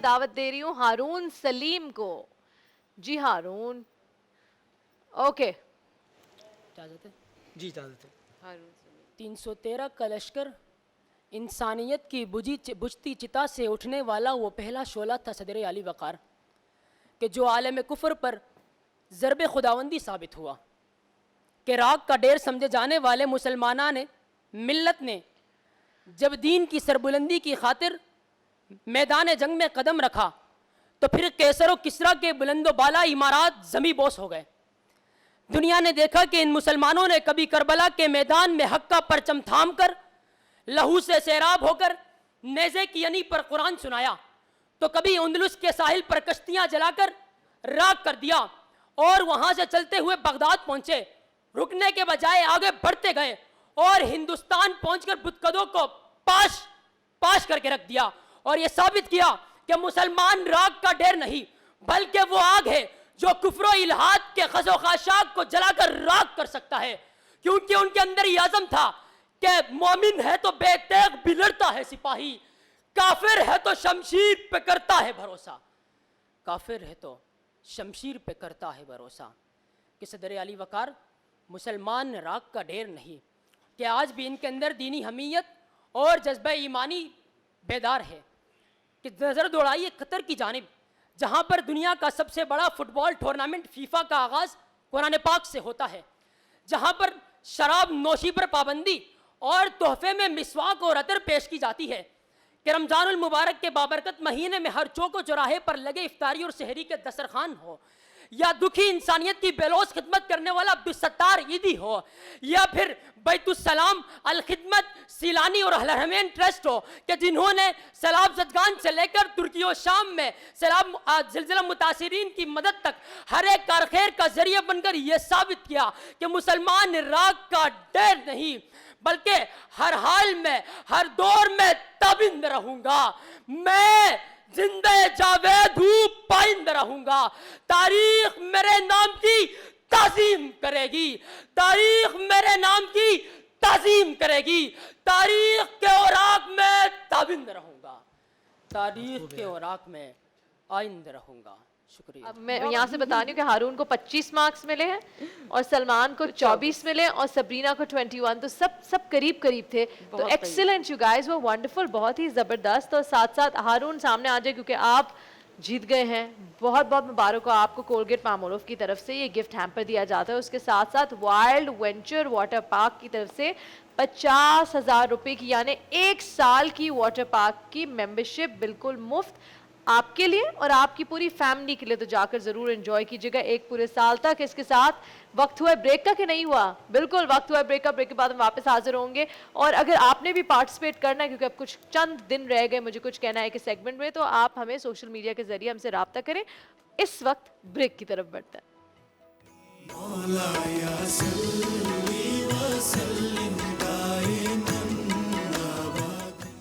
دعوت دے رہی ہوں ہارون سلیم کو. جی ہارون. اوکے اجازت ہے؟ جی اجازت ہے. ہارون سلیم. 313 کا لشکر انسانیت کی بجھتی چتا سے اٹھنے والا وہ پہلا شعلہ تھا صدر علی وقار کہ جو عالم کفر پر ضرب خداوندی ثابت ہوا کہ راگ کا ڈیر سمجھے جانے والے مسلمانہ نے ملت نے جب دین کی سربلندی کی خاطر میدان جنگ میں قدم رکھا تو پھر کیسر و کسریٰ کے بلند و بالا عمارات زمیں بوس ہو گئے. دنیا نے دیکھا کہ ان مسلمانوں نے کبھی کربلا کے میدان میں حق کا پرچم تھام کر لہو سے سیراب ہو کر نیزے کی ینی پر قرآن سنایا, تو کبھی اندلس کے ساحل پر کشتیاں جلا کر راکھ کر دیا اور وہاں سے چلتے ہوئے بغداد پہنچے, رکنے کے بجائے آگے بڑھتے گئے اور ہندوستان پہنچ کر بتکدوں کو پاش کر کے رکھ دیا اور یہ ثابت کیا کہ مسلمان راگ کا ڈیر نہیں بلکہ وہ آگ ہے جو کفر و الحاد کے خز و خاشاک کو جلا کر راکھ کر سکتا ہے, کیونکہ ان کے اندر یہ عزم تھا کہ مومن ہے تو بے تیغ بلڑتا ہے سپاہی, کافر ہے تو شمشیر پہ کرتا ہے بھروسہ, کافر ہے تو شمشیر پہ کرتا ہے بھروسہ. کہ صدر علی وقار مسلمان راگ کا ڈیر نہیں, کہ آج بھی ان کے اندر دینی حمیت اور جذبہ ایمانی بیدار ہے. کہ نظر دوڑائیے قطر کی جانب جہاں پر دنیا کا سب سے بڑا فٹ بال ٹورنامنٹ فیفا کا آغاز قرآن پاک سے ہوتا ہے, جہاں پر شراب نوشی پر پابندی اور تحفے میں مسواک اور عطر پیش کی جاتی ہے, کہ رمضان المبارک کے بابرکت مہینے میں ہر چوک و چوراہے پر لگے افطاری اور سحری کے دسترخوان ہو, یا دکھی انسانیت کی بےلوث خدمت کرنے والا عبدالستار عیدی ہو, یا پھر بیت السلام الخدمت سیلانی اور الحرمین ٹرسٹ ہو کہ جنہوں نے سیلاب زدگان سے لے کر ترکی و شام میں سیلاب زلزلہ متاثرین کی مدد تک ہر ایک کار خیر کا ذریعہ بن کر یہ ثابت کیا کہ مسلمان راگ کا ڈیر نہیں بلکہ ہر حال میں ہر دور میں تابند رہوں گا, میں زندہ جاوید ہوں پائند رہوں گا, تاریخ میرے نام کی تعظیم کرے گی, تاریخ میرے نام کی تعظیم کرے گی, تاریخ کے اوراق میں تابند رہوں گا, تاریخ کے اوراق میں آئند رہوں گا. شکریہ. اب میں یہاں سے بتا رہی ہوں کہ ہارون کو 25 مارکس ملے ہیں اور سلمان کو 24 ملے اور سبرینا کو 21, تو سب قریب تھے. تو ایکسلنٹ, یو گائز وہ ونڈرفل, بہت ہی زبردست. اور ساتھ ساتھ ہارون سامنے آ جائے کیونکہ آپ جیت گئے ہیں, بہت بہت مبارک ہو آپ کو. کولگیٹ پالمولوف کی طرف سے یہ گفٹ ہیمپر دیا جاتا ہے, اس کے ساتھ ساتھ وائلڈ وینچر واٹر پارک کی طرف سے 50,000 روپے کی یعنی 1 سال کی واٹر پارک کی ممبرشپ بالکل مفت آپ کے لیے اور آپ کی پوری فیملی کے لیے. تو جا کر ضرور انجوائے کیجیے گا ایک پورے سال تک. اس کے ساتھ وقت ہوا ہے بریک کا کہ نہیں ہوا؟ بالکل وقت ہوا ہے بریک کا. بریک کے بعد ہم واپس حاضر ہوں گے, اور اگر آپ نے بھی پارٹیسپیٹ کرنا ہے کیونکہ اب کچھ چند دن رہ گئے مجھے کچھ کہنا ہے کہ سیگمنٹ میں, تو آپ ہمیں سوشل میڈیا کے ذریعے ہم سے رابطہ کریں. اس وقت بریک کی طرف بڑھتا ہے.